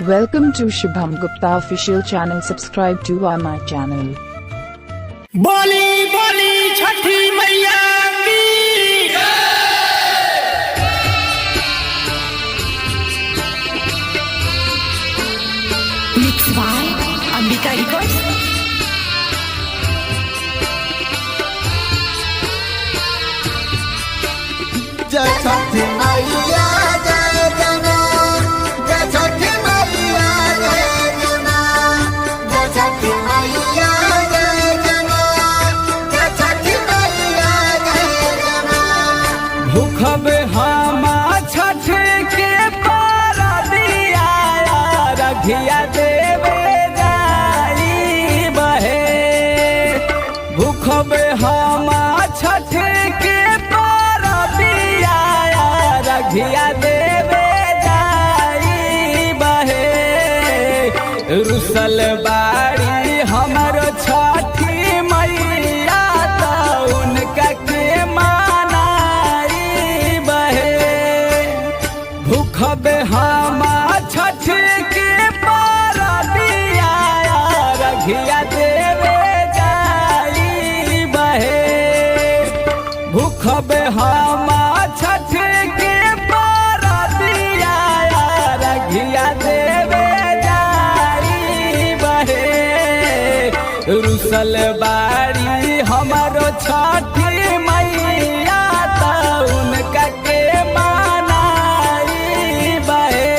Welcome to Shubham Gupta official channel. Subscribe to my channel. बोली बोली छठी मैया की Mixed by Ambika Records. जय छठी मैया जय जना, जय छठी मैया जय जना, जय छठी मैया जय जना, जय छठी मैया जय जना। भूखबे हमा छठ के परबिया रघिया देवे जाई बहे। भूखबे हमा छठ के परबिया रघिया देवे जाई बहे। रुसल बाड़ी हमरो छठी मैया तो उनका के मानाई बहे। भूखबे हमा छठ के परबिया रघिया देवे जाई बहे। भूखबे हमा छठ के परबिया रघिया देवे जाई बहे। रुसल बाड़ी हमारो छठी मैया तो उनका के मानाई बहे।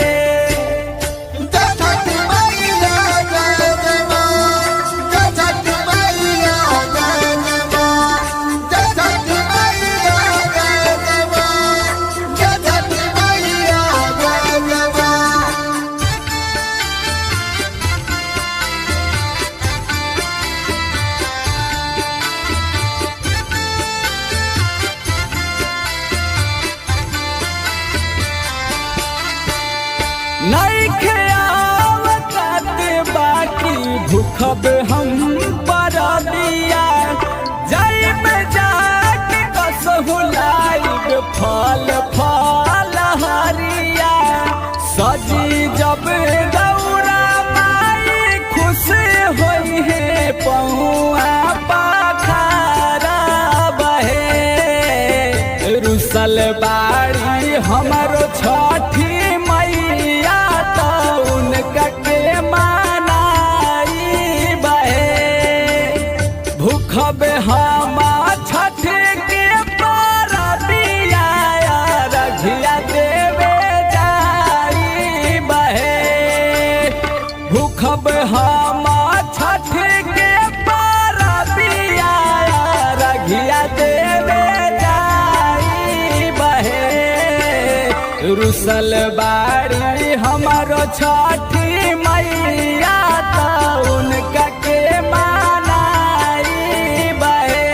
जय छठी मैया जय जना, जय छठी मैया जय जना, जय छठी मैया जय जना, जय छठी मैया जय जना। नइखे आवत बाकी भूखब हम परबिया। जाइब जाके कसहु लाइब फल फल हरिया। सजी जब दौरा माई खुश होई है पहुआ पाखारा बहे। रुसल बाड़ी हमरो छठी मैया तो उनका के मानाई बहे। भूखबे हमा छठ के परबिया रघिया देवे जाई बहे। भूखबे हमा छठ के परबिया रघिया देवे जाई बहे। रुसल बाड़ी हमारो छठी मैया तो उनका के मानाई बहे।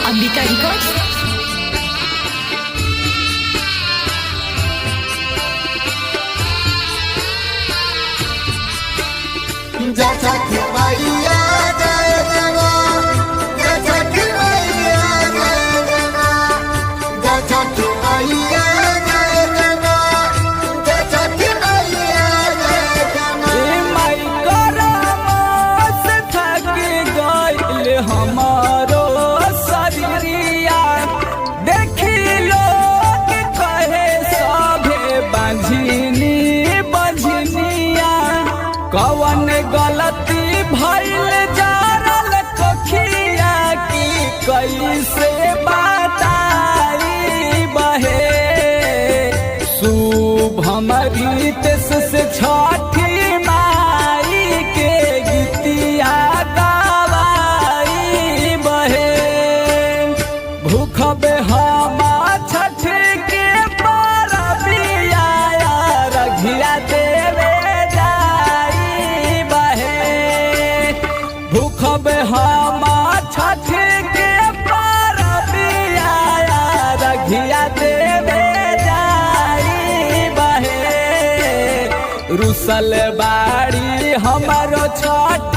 Ambika Records. जय छठी मैया जय जना, जय छठी मैया जय जना, जय छठी मैया जय जना, जय छठी मैया जय जना। ए माई करमस थक गइल हमारो शरीरिया। देखी लोग कहे सभे बंझिनी बंझिनिया। कवन गलती भइल जारल कखिया की कैसे बताई बहे। शुभम रीत से छठी माई के गीतिया गवाई बहे। भूखबे हमा छठ के परबिया रघिया देवे जाई बहे। भूखबे हमा छठ के परबिया रघिया देवे जाई बहे। रुसल बाड़ी हमारो छठ